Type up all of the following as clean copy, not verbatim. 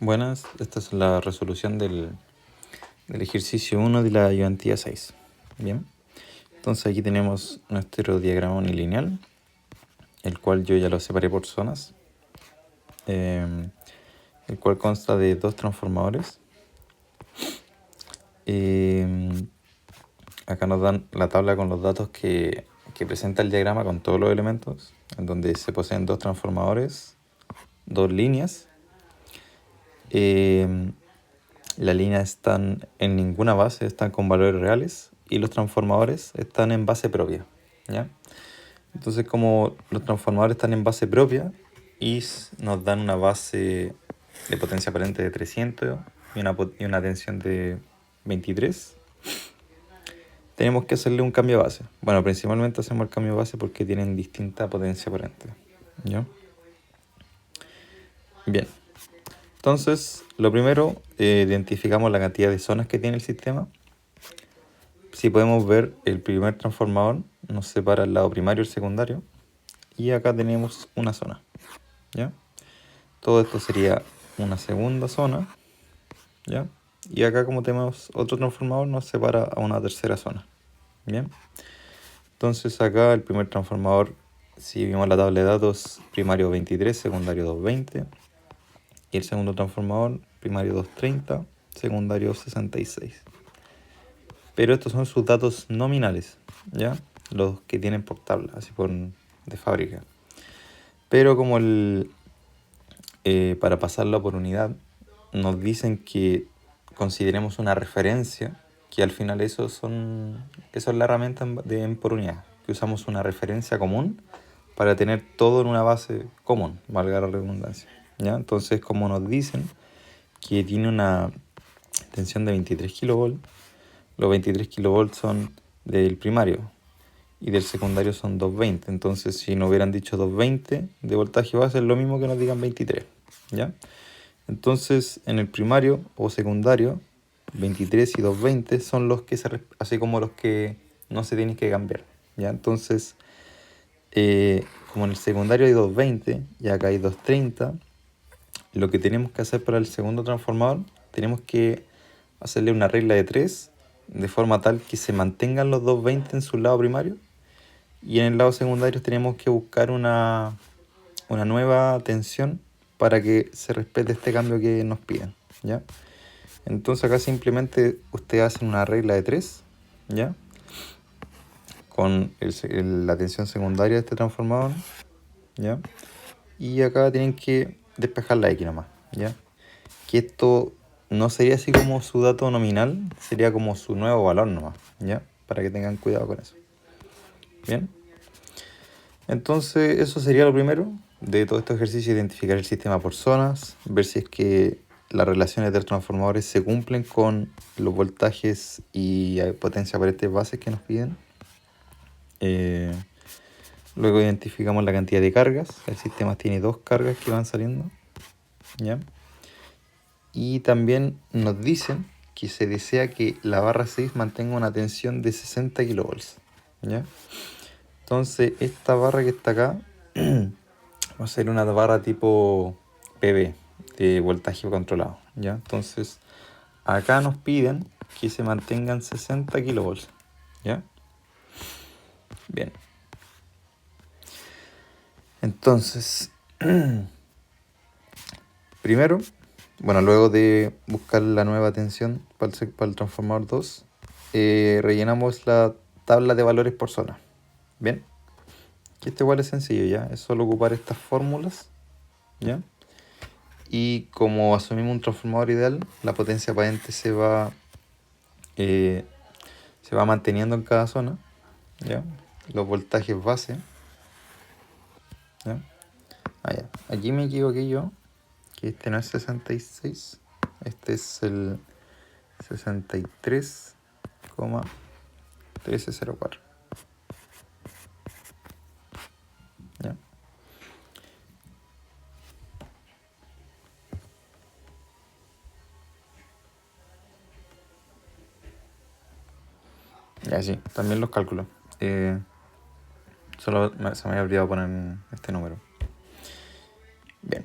Buenas, esta es la resolución del ejercicio 1 de la ayudantía 6. Bien, entonces aquí tenemos nuestro diagrama unilineal, el cual yo ya lo separé por zonas, el cual consta de dos transformadores. Acá nos dan la tabla con los datos que presenta el diagrama con todos los elementos, en donde se poseen dos transformadores, dos líneas. Las líneas están en ninguna base, están con valores reales, y los transformadores están en base propia, ¿ya? Entonces, como los transformadores están en base propia y nos dan una base de potencia aparente de 300 y una tensión de 23, tenemos que hacerle un cambio de base. Bueno, principalmente hacemos el cambio de base porque tienen distinta potencia aparente, ¿ya? Bien. Entonces, lo primero, identificamos la cantidad de zonas que tiene el sistema. Si podemos ver, el primer transformador nos separa el lado primario y el secundario. Y acá tenemos una zona, ¿ya? Todo esto sería una segunda zona, ¿ya? Y acá, como tenemos otro transformador, nos separa a una tercera zona, ¿bien? Entonces acá el primer transformador, si vimos la tabla de datos, primario 23, secundario 220. Y el segundo transformador, primario 230, secundario 66. Pero estos son sus datos nominales, ¿ya? Los que tienen por tabla, así por de fábrica. Pero como para pasarlo por unidad, nos dicen que consideremos una referencia, que al final eso es la herramienta de por unidad, que usamos una referencia común para tener todo en una base común, valga la redundancia, ¿ya? Entonces, como nos dicen que tiene una tensión de 23 kV, los 23 kV son del primario y del secundario son 220. Entonces, si nos hubieran dicho 220 de voltaje base, es lo mismo que nos digan 23, ¿ya? Entonces, en el primario o secundario, 23 y 220 son los que así como los que no se tienen que cambiar, ¿ya? Entonces, como en el secundario hay 220 y acá hay 230, lo que tenemos que hacer para el segundo transformador, tenemos que hacerle una regla de 3 de forma tal que se mantengan los 220 en su lado primario, y en el lado secundario tenemos que buscar una nueva tensión para que se respete este cambio que nos piden, ¿ya? Entonces acá simplemente ustedes hacen una regla de 3, ¿ya? Con la tensión secundaria de este transformador, ¿ya? Y acá tienen que despejar la X nomás, ¿ya? Que esto no sería así como su dato nominal, sería como su nuevo valor nomás, ¿ya? Para que tengan cuidado con eso. Bien. Entonces, eso sería lo primero de todo este ejercicio: identificar el sistema por zonas, ver si es que las relaciones de los transformadores se cumplen con los voltajes y potencia aparente bases que nos piden. Luego identificamos la cantidad de cargas. El sistema tiene dos cargas que van saliendo, ¿ya? Y también nos dicen que se desea que la barra 6 mantenga una tensión de 60 kV, ¿ya? Entonces, esta barra que está acá va a ser una barra tipo PB, de voltaje controlado, ¿ya? Entonces, acá nos piden que se mantengan 60 kV, ¿ya? Bien. Entonces, primero, bueno, luego de buscar la nueva tensión para el transformador 2, rellenamos la tabla de valores por zona. Bien, que esto igual es sencillo, ¿ya? Es solo ocupar estas fórmulas, ¿ya? Y como asumimos un transformador ideal, la potencia aparente se va manteniendo en cada zona, ¿ya? Los voltajes base, ¿ya? Ya. Aquí me equivoqué yo, que este no es 66, este es el 63,1304, ¿ya? Ya, sí, también los cálculos. Solo se me había olvidado poner este número. Bien.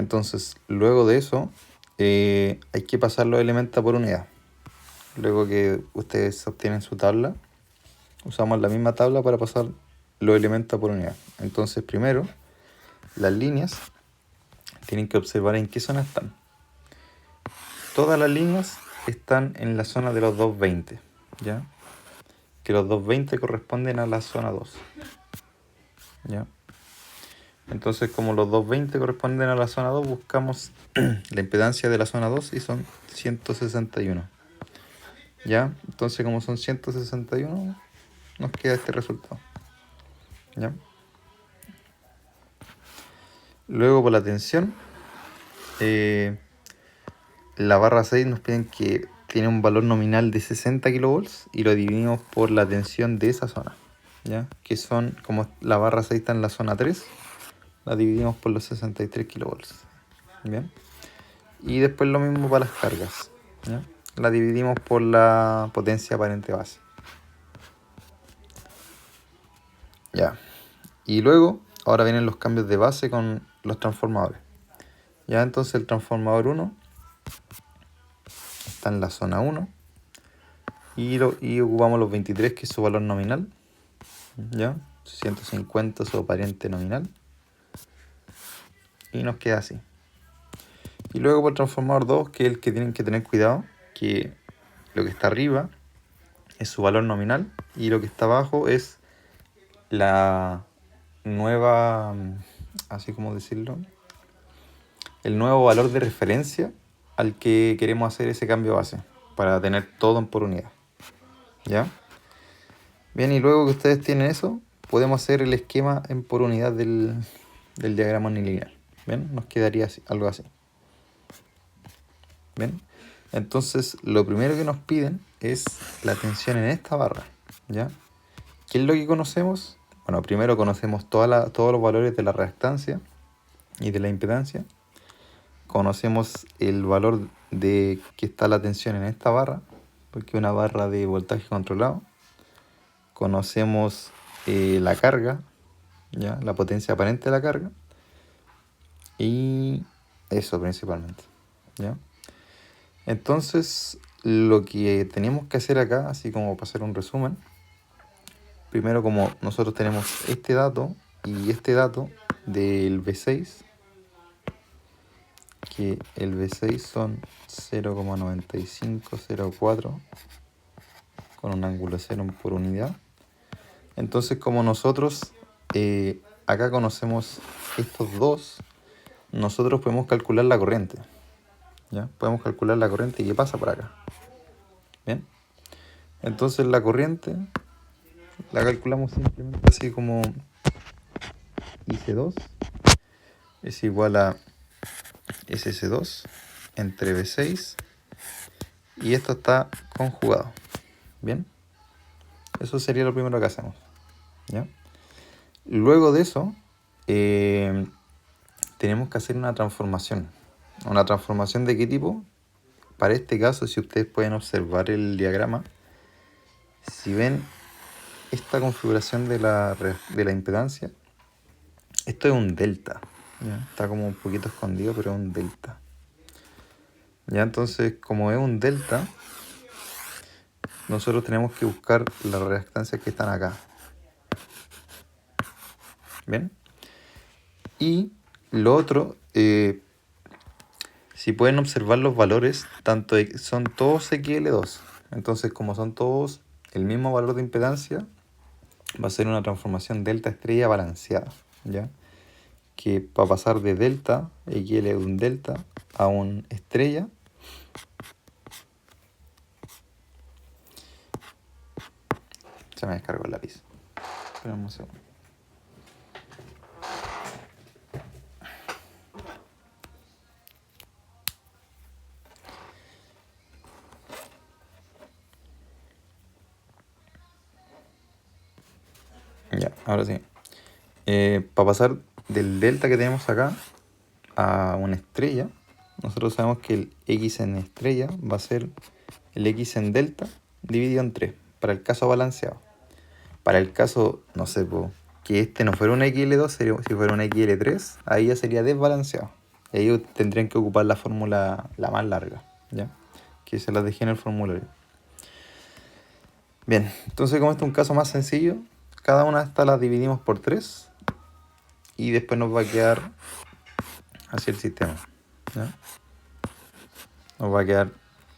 Entonces, luego de eso, hay que pasar los elementos por unidad. Luego que ustedes obtienen su tabla, usamos la misma tabla para pasar los elementos por unidad. Entonces, primero, las líneas tienen que observar en qué zona están. Todas las líneas están en la zona de los 220, ¿ya? Que los 220 corresponden a la zona 2, ¿ya? Entonces, como los 220 corresponden a la zona 2, buscamos la impedancia de la zona 2 y son 161. ¿Ya? Entonces, como son 161, nos queda este resultado. ¿Ya? Luego, por la tensión, la barra 6 nos piden que tiene un valor nominal de 60 kilovolts y lo dividimos por la tensión de esa zona. ¿Ya? Que son, como la barra 6 está en la zona 3, la dividimos por los 63 kilovolts. ¿Bien? Y después lo mismo para las cargas, ¿ya? La dividimos por la potencia aparente base. Ya. Y luego, ahora vienen los cambios de base con los transformadores. Ya, entonces el transformador 1 está en la zona 1 y ocupamos los 23, que es su valor nominal. Ya, 150 su aparente nominal. Y nos queda así. Y luego por el transformador 2, que es el que tienen que tener cuidado, que lo que está arriba es su valor nominal y lo que está abajo es la nueva, así como decirlo, el nuevo valor de referencia al que queremos hacer ese cambio base para tener todo en por unidad. ¿Ya? Bien, y luego que ustedes tienen eso, podemos hacer el esquema en por unidad del diagrama unilineal. ¿Bien? Nos quedaría algo así. ¿Bien? Entonces, lo primero que nos piden es la tensión en esta barra. ¿Ya? ¿Qué es lo que conocemos? Bueno, primero conocemos todos los valores de la reactancia y de la impedancia. Conocemos el valor de que está la tensión en esta barra, porque es una barra de voltaje controlado. Conocemos la carga, ¿ya? La potencia aparente de la carga. Y eso principalmente, ¿ya? Entonces, lo que tenemos que hacer acá, así como para hacer un resumen, primero, como nosotros tenemos este dato y este dato del V6, que el V6 son 0,9504 con un ángulo 0 por unidad. Entonces, como nosotros acá conocemos estos dos, nosotros podemos calcular la corriente. ¿Ya? Podemos calcular la corriente que pasa por acá. ¿Bien? Entonces la corriente la calculamos simplemente así como IC2 es igual a SC2 entre V6 y esto está conjugado. ¿Bien? Eso sería lo primero que hacemos. ¿Ya? Luego de eso, tenemos que hacer una transformación. ¿Una transformación de qué tipo? Para este caso, si ustedes pueden observar el diagrama, si ven esta configuración de la impedancia, esto es un delta. ¿Ya? Está como un poquito escondido, pero es un delta. Ya, entonces, como es un delta, nosotros tenemos que buscar las reactancias que están acá. ¿Bien? Y lo otro, si pueden observar los valores, son todos XL2. Entonces, como son todos el mismo valor de impedancia, va a ser una transformación delta estrella balanceada, ¿ya? Que para pasar de delta, XL de un delta, a un estrella, se me descargó el lápiz. Esperamos un segundo. Ya, ahora sí. Para pasar del delta que tenemos acá a una estrella, nosotros sabemos que el X en estrella va a ser el X en delta dividido en 3, para el caso balanceado. Para el caso, no sé, que este no fuera un XL2, si fuera un XL3, ahí ya sería desbalanceado. Y ahí tendrían que ocupar la fórmula la más larga, ¿ya? Que se las dejé en el formulario. Bien, entonces como este es un caso más sencillo, cada una de estas las dividimos por 3 y después nos va a quedar así el sistema, ¿ya? Nos va a quedar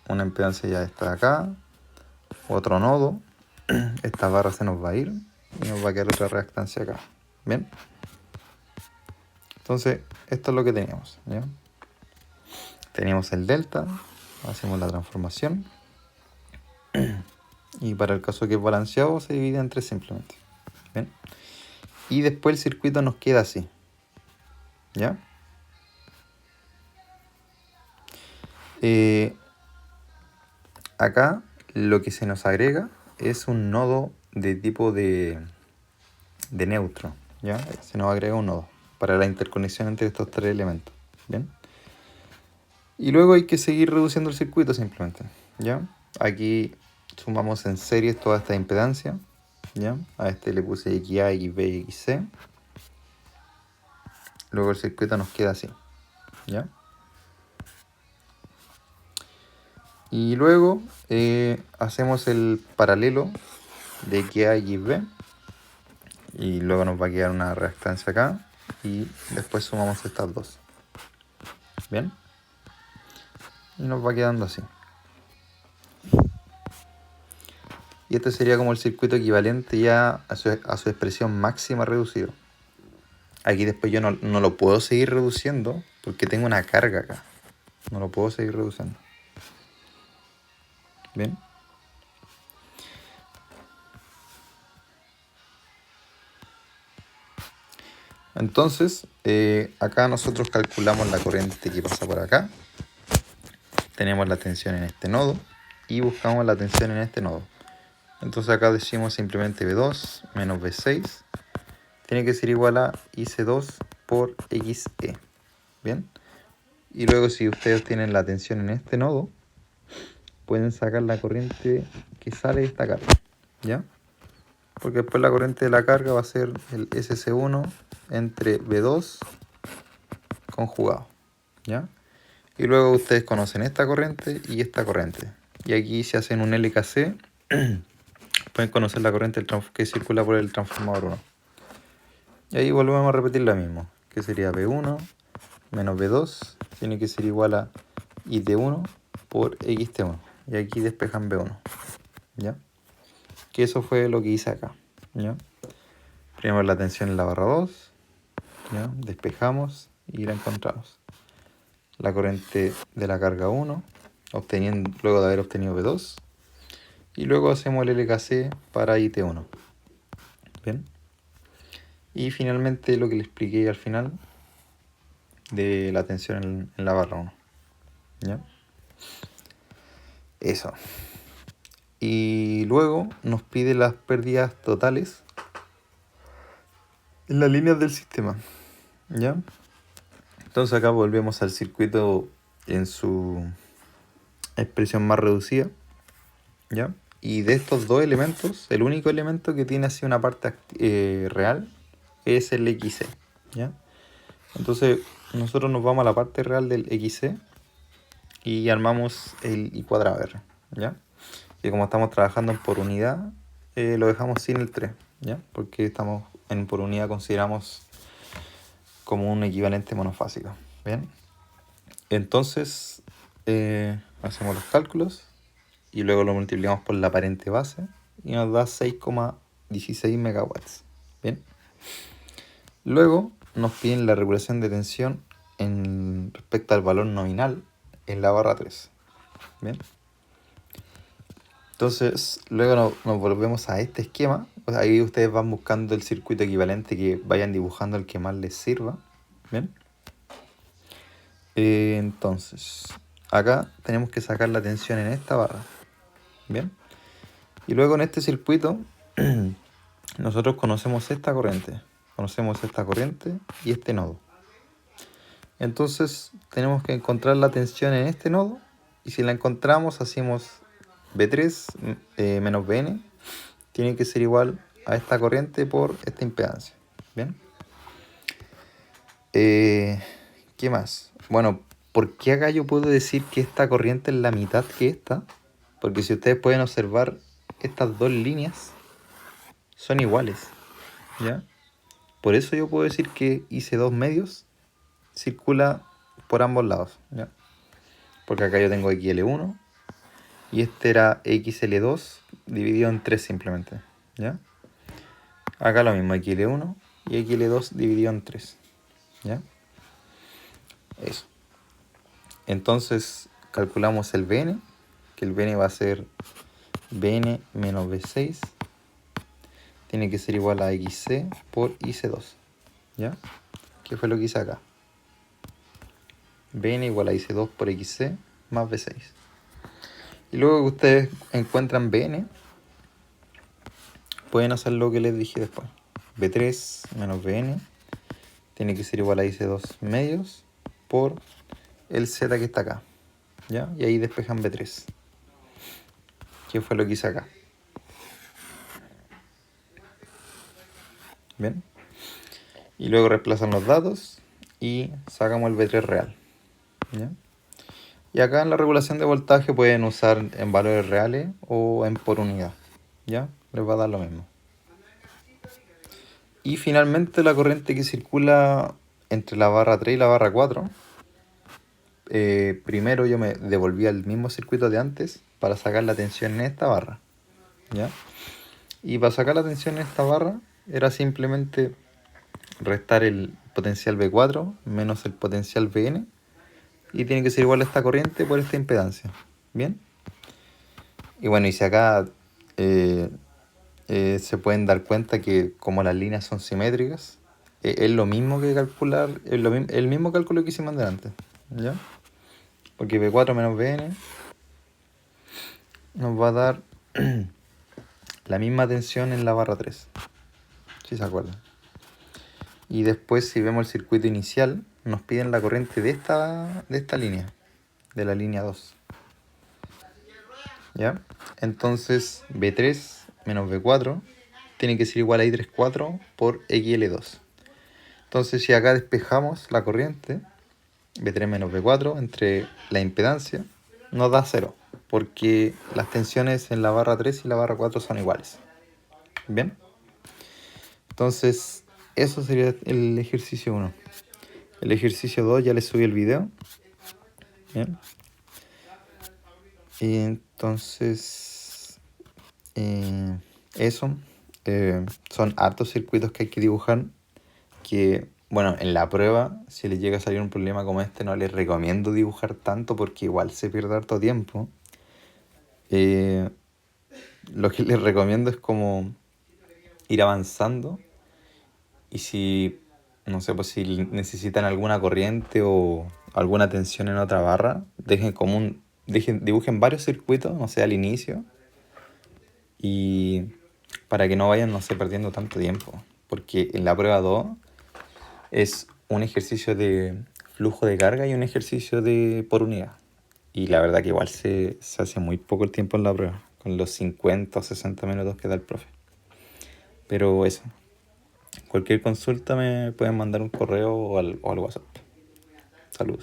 una impedancia ya esta de acá, otro nodo, esta barra se nos va a ir y nos va a quedar otra reactancia acá. Bien, entonces esto es lo que teníamos, ¿ya? Teníamos el delta, hacemos la transformación y para el caso que es balanceado se divide en 3 simplemente. Bien, y después el circuito nos queda así, ¿ya? Acá lo que se nos agrega es un nodo de tipo de neutro, ¿ya? Se nos agrega un nodo para la interconexión entre estos 3 elementos, ¿bien? Y luego hay que seguir reduciendo el circuito simplemente, ¿ya? Aquí sumamos en series toda esta impedancia, ¿ya? A este le puse XA, XB, XC. Luego el circuito nos queda así, ¿ya? Y luego hacemos el paralelo de XA y XB. Y luego nos va a quedar una reactancia acá. Y después sumamos estas dos. ¿Bien? Y nos va quedando así. Y este sería como el circuito equivalente ya a su expresión máxima reducido. Aquí después yo no lo puedo seguir reduciendo porque tengo una carga acá. No lo puedo seguir reduciendo. Bien. Entonces, acá nosotros calculamos la corriente que pasa por acá. Tenemos la tensión en este nodo y buscamos la tensión en este nodo. Entonces acá decimos simplemente V2 menos V6 tiene que ser igual a IC2 por XE. Bien. Y luego si ustedes tienen la tensión en este nodo, pueden sacar la corriente que sale de esta carga, ¿ya? Porque después la corriente de la carga va a ser el SC1 entre V2 conjugado, ¿ya? Y luego ustedes conocen esta corriente y esta corriente. Y aquí si hacen un LKC, pueden conocer la corriente que circula por el transformador 1. Y ahí volvemos a repetir lo mismo, que sería V1 menos V2 tiene que ser igual a IT1 por XT1. Y aquí despejan V1, ¿ya? Que eso fue lo que hice acá, ¿ya? Primero la tensión en la barra 2, ¿ya? Despejamos y la encontramos. La corriente de la carga 1, luego de haber obtenido V2. Y luego hacemos el LKC para IT1. Bien. Y finalmente lo que le expliqué al final de la tensión en la barra 1. ¿Ya? Eso. Y luego nos pide las pérdidas totales en las líneas del sistema. ¿Ya? Entonces acá volvemos al circuito en su expresión más reducida. ¿Ya? Y de estos dos elementos, el único elemento que tiene así una parte real es el XC. ¿Ya? Entonces nosotros nos vamos a la parte real del XC y armamos el I cuadrado R, ¿ya? Y como estamos trabajando por unidad, lo dejamos sin el 3, ¿ya? Porque estamos en por unidad consideramos como un equivalente monofásico, ¿bien? Entonces hacemos los cálculos y luego lo multiplicamos por la aparente base y nos da 6,16 megawatts, ¿bien? Luego nos piden la regulación de tensión en respecto al valor nominal en la barra 3. Bien. Entonces, luego nos volvemos a este esquema. Pues ahí ustedes van buscando el circuito equivalente que vayan dibujando el que más les sirva. Bien. Entonces, acá tenemos que sacar la tensión en esta barra. Bien. Y luego en este circuito, nosotros conocemos esta corriente. Conocemos esta corriente y este nodo. Entonces tenemos que encontrar la tensión en este nodo y si la encontramos hacemos V3 menos Vn tiene que ser igual a esta corriente por esta impedancia. Bien. ¿Qué más? Bueno, ¿por qué acá yo puedo decir que esta corriente es la mitad que esta? Porque si ustedes pueden observar, estas dos líneas son iguales, ¿ya? Por eso yo puedo decir que IC2 medios circula por ambos lados, ¿ya? Porque acá yo tengo XL1 y este era XL2 dividido en 3 simplemente, ¿ya? Acá lo mismo, XL1 y XL2 dividido en 3, ¿ya? Eso. Entonces calculamos el Bn, que el Bn va a ser Bn menos B6, tiene que ser igual a XC por IC2, ¿ya? ¿Qué fue lo que hice acá? Bn igual a IC2 por XC más B6. Y luego que ustedes encuentran Bn, pueden hacer lo que les dije después. B3 menos Bn tiene que ser igual a IC2 medios por el Z que está acá, ¿ya? Y ahí despejan B3. ¿Qué fue lo que hice acá? ¿Bien? Y luego reemplazan los datos y sacamos el B3 real, ¿ya? Y acá en la regulación de voltaje pueden usar en valores reales o en por unidad, ¿ya? Les va a dar lo mismo. Y finalmente la corriente que circula entre la barra 3 y la barra 4, primero yo me devolví al mismo circuito de antes para sacar la tensión en esta barra, ¿ya? Y para sacar la tensión en esta barra era simplemente restar el potencial V4 menos el potencial Vn, y tiene que ser igual a esta corriente por esta impedancia, ¿bien? Y bueno, y si acá se pueden dar cuenta que como las líneas son simétricas, es lo mismo que calcular, el mismo cálculo que hicimos delante, ¿ya? Porque V4 menos Vn nos va a dar la misma tensión en la barra 3, si se acuerdan. Y después, si vemos el circuito inicial, nos piden la corriente de esta línea, de la línea 2, ¿ya? Entonces V3 menos V4 tiene que ser igual a I34 por XL2. Entonces si acá despejamos la corriente, V3 menos V4 entre la impedancia, nos da 0, porque las tensiones en la barra 3 y la barra 4 son iguales. ¿Bien? Entonces eso sería el ejercicio 1. El ejercicio 2 ya les subí el video. ¿Bien? Y entonces eso, son hartos circuitos que hay que dibujar, que bueno, en la prueba, si les llega a salir un problema como este, no les recomiendo dibujar tanto porque igual se pierde harto tiempo. Lo que les recomiendo es como ir avanzando, y si, no sé, pues si necesitan alguna corriente o alguna tensión en otra barra, dibujen varios circuitos, no sé, al inicio, y para que no vayan, no sé, perdiendo tanto tiempo. Porque en la prueba 2 es un ejercicio de flujo de carga y un ejercicio de por unidad. Y la verdad que igual se hace muy poco el tiempo en la prueba, con los 50 o 60 minutos que da el profe. Pero eso, cualquier consulta me pueden mandar un correo o al WhatsApp. Saludos.